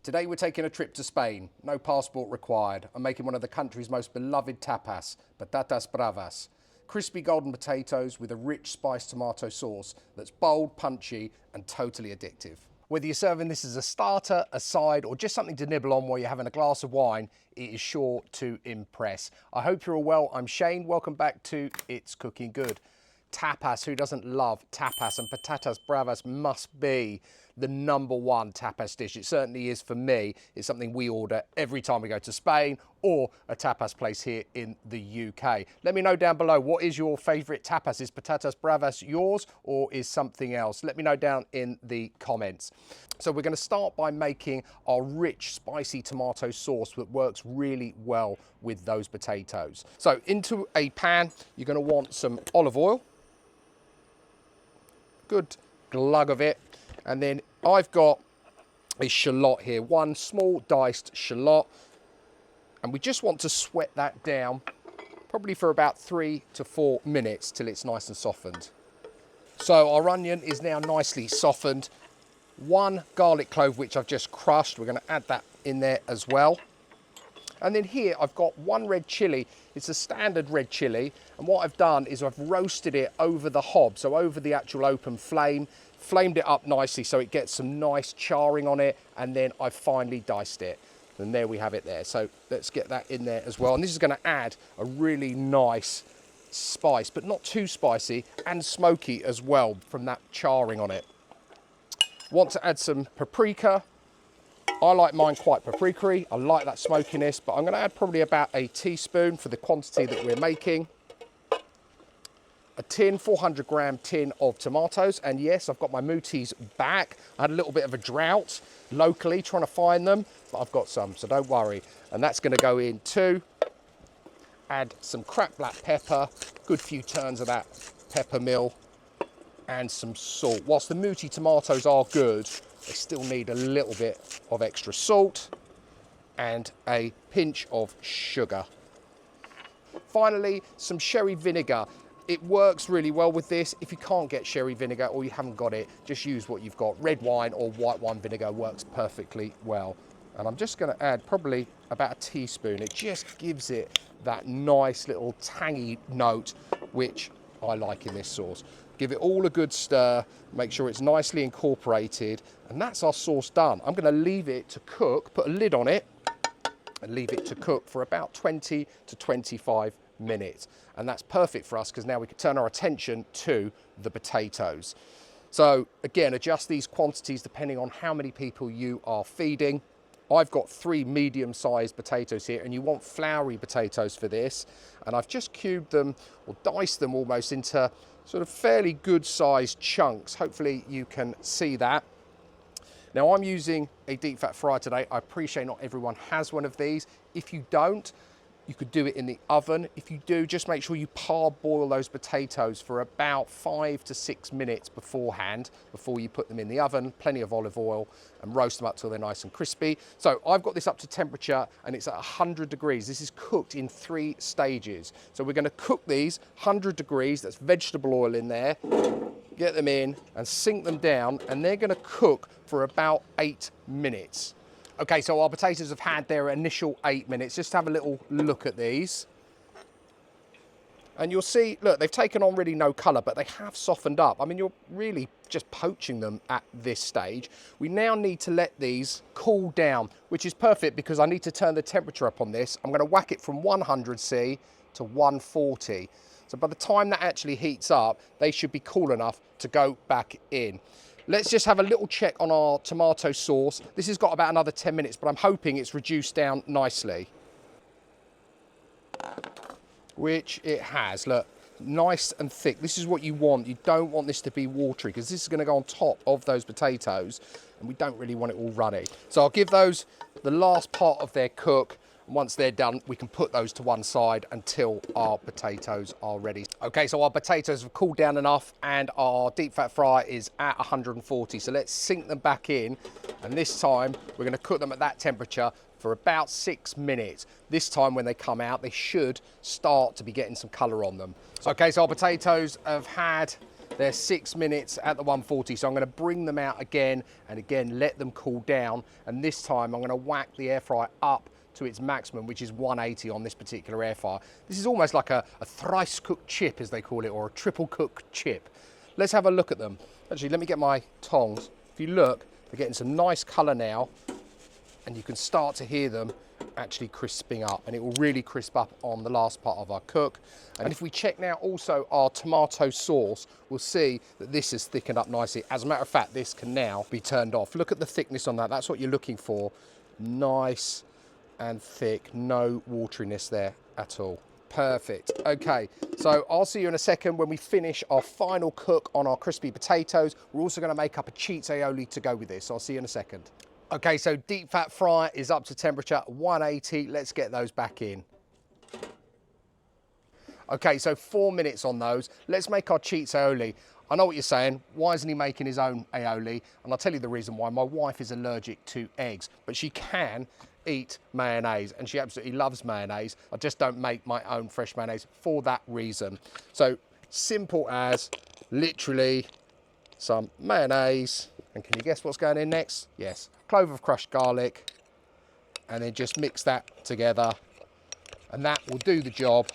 Today we're taking a trip to Spain. No passport required. I'm making one of the country's most beloved tapas, patatas bravas. Crispy golden potatoes with a rich spiced tomato sauce that's bold, punchy and totally addictive. Whether you're serving this as a starter, a side or just something to nibble on while you're having a glass of wine, it is sure to impress. I hope you're all well. I'm Shane. Welcome back to It's Cooking Good. Tapas, who doesn't love tapas? And patatas bravas must be the #1 tapas dish. It certainly is for me. It's something we order every time we go to Spain or a tapas place here in the UK. Let me know down below, what is your favourite tapas? Is patatas bravas yours or is something else? Let me know down in the comments. So we're going to start by making our rich spicy tomato sauce that works really well with those potatoes. So into a pan, you're going to want some olive oil. Good glug of it. And then I've got a shallot here, one small diced shallot. And we just want to sweat that down probably for about 3 to 4 minutes till it's nice and softened. So our onion is now nicely softened. 1 garlic clove, which I've just crushed. We're going to add that in there as well. And then here I've got 1 red chilli. It's a standard red chilli. And what I've done is I've roasted it over the hob, so over the actual open flame, flamed it up nicely so it gets some nice charring on it. And then I've finely diced it. And there we have it there. So let's get that in there as well. And this is going to add a really nice spice, but not too spicy, and smoky as well from that charring on it. Want to add some paprika. I like mine quite paprika-y. I like that smokiness, but I'm going to add probably about a teaspoon for the quantity that we're making. A 400-gram tin of tomatoes, and yes, I've got my Muttis back. I had a little bit of a drought locally trying to find them, but I've got some, so don't worry. And that's going to go in too. Add some cracked black pepper, good few turns of that pepper mill, and some salt. Whilst the Mutti tomatoes are good, they still need a little bit of extra salt and a pinch of sugar. Finally, some sherry vinegar. It works really well with this. If you can't get sherry vinegar or you haven't got it, just use what you've got. Red wine or white wine vinegar works perfectly well. And I'm just going to add probably about a teaspoon. It just gives it that nice little tangy note, which I like in this sauce. Give it all a good stir, make sure it's nicely incorporated, and that's our sauce done. I'm going to leave it to cook, put a lid on it, and leave it to cook for about 20 to 25 minutes. And that's perfect for us because now we can turn our attention to the potatoes. So again, adjust these quantities depending on how many people you are feeding. I've got 3 medium-sized potatoes here, and you want floury potatoes for this. And I've just cubed them, or diced them almost, into sort of fairly good-sized chunks. Hopefully you can see that. Now I'm using a deep fat fryer today. I appreciate not everyone has one of these. If you don't, you could do it in the oven. If you do, just make sure you parboil those potatoes for about 5 to 6 minutes beforehand, before you put them in the oven. Plenty of olive oil, and roast them up till they're nice and crispy. So I've got this up to temperature and it's at 100 degrees. This is cooked in 3 stages. So we're going to cook these 100 degrees. That's vegetable oil in there. Get them in and sink them down, and they're going to cook for about 8 minutes. Okay, so our potatoes have had their initial 8 minutes. Just have a little look at these. And you'll see, look, they've taken on really no colour, but they have softened up. I mean, you're really just poaching them at this stage. We now need to let these cool down, which is perfect because I need to turn the temperature up on this. I'm going to whack it from 100°C to 140. So by the time that actually heats up, they should be cool enough to go back in. Let's just have a little check on our tomato sauce. This has got about another 10 minutes, but I'm hoping it's reduced down nicely. Which it has. Look, nice and thick. This is what you want. You don't want this to be watery because this is going to go on top of those potatoes, and we don't really want it all runny. So I'll give those the last part of their cook. Once they're done, we can put those to one side until our potatoes are ready. Okay, so our potatoes have cooled down enough and our deep fat fryer is at 140. So let's sink them back in. And this time we're going to cook them at that temperature for about 6 minutes. This time when they come out, they should start to be getting some colour on them. Okay, so our potatoes have had They're 6 minutes at the 140, so I'm going to bring them out again and again, let them cool down. And this time I'm going to whack the air fryer up to its maximum, which is 180 on this particular air fryer. This is almost like a thrice cooked chip, as they call it, or a triple cooked chip. Let's have a look at them. Actually, let me get my tongs. If you look, they're getting some nice colour now, and you can start to hear them actually crisping up, and it will really crisp up on the last part of our cook. And if we check now also our tomato sauce, we'll see that this is thickened up nicely. As a matter of fact, this can now be turned off. Look at the thickness on that. That's what you're looking for. Nice and thick, no wateriness there at all. Perfect. Okay, so I'll see you in a second when we finish our final cook on our crispy potatoes. We're also going to make up a cheese aioli to go with this. So I'll see you in a second. Okay, so deep fat fryer is up to temperature 180. Let's get those back in. Okay, so 4 minutes on those. Let's make our cheese aioli. I know what you're saying. Why isn't he making his own aioli? And I'll tell you the reason why. My wife is allergic to eggs, but she can eat mayonnaise, and she absolutely loves mayonnaise. I just don't make my own fresh mayonnaise for that reason. So simple as literally some mayonnaise. And can you guess what's going in next? Yes, clove of crushed garlic, and then just mix that together, and that will do the job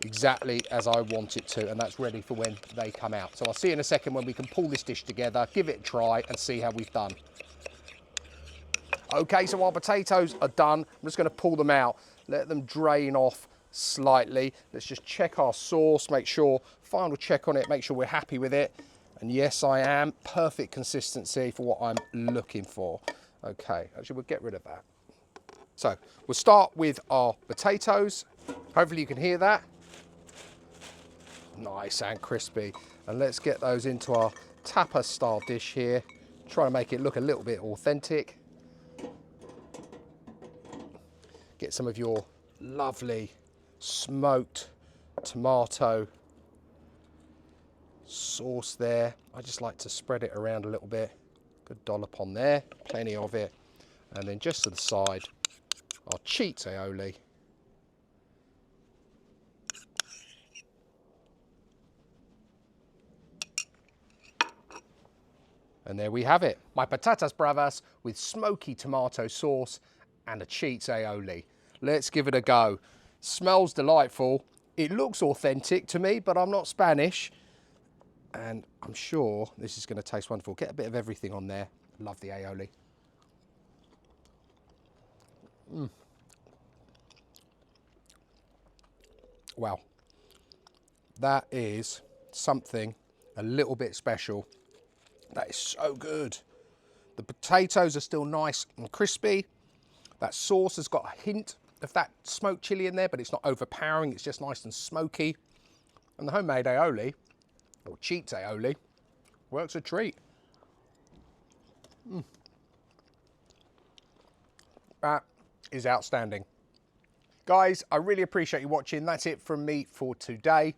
exactly as I want it to, and that's ready for when they come out. So I'll see you in a second when we can pull this dish together, give it a try, and see how we've done. Okay, so our potatoes are done. I'm just going to pull them out, let them drain off slightly. Let's just check our sauce, make sure, final check on it, make sure we're happy with it. And yes, I am. Perfect consistency for what I'm looking for. Okay, actually, we'll get rid of that. So we'll start with our potatoes. Hopefully you can hear that. Nice and crispy. And let's get those into our tapas style dish here. Try to make it look a little bit authentic. Get some of your lovely smoked tomato sauce there. I just like to spread it around a little bit. Good dollop on there, plenty of it. And then just to the side, our cheese aioli. And there we have it. My patatas bravas with smoky tomato sauce and a cheese aioli. Let's give it a go. Smells delightful. It looks authentic to me, but I'm not Spanish. And I'm sure this is going to taste wonderful. Get a bit of everything on there. Love the aioli. Wow. That is something a little bit special. That is so good. The potatoes are still nice and crispy. That sauce has got a hint of that smoked chilli in there, but it's not overpowering. It's just nice and smoky. And the homemade aioli, or cheese aioli, works a treat. That is outstanding. Guys, I really appreciate you watching. That's it from me for today.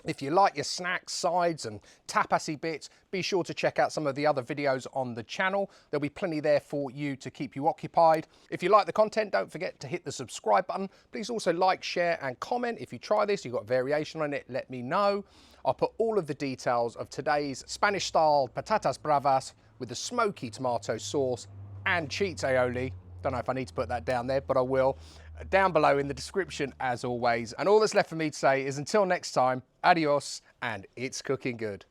If you like your snacks, sides and tapasy bits, be sure to check out some of the other videos on the channel. There'll be plenty there for you to keep you occupied. If you like the content, don't forget to hit the subscribe button. Please also like, share and comment. If you try this, you've got variation on it, let me know. I'll put all of the details of today's Spanish style patatas bravas with the smoky tomato sauce and cheese aioli. Don't know if I need to put that down there, but I will. Down below in the description as always. And all that's left for me to say is until next time, adios, and it's cooking good.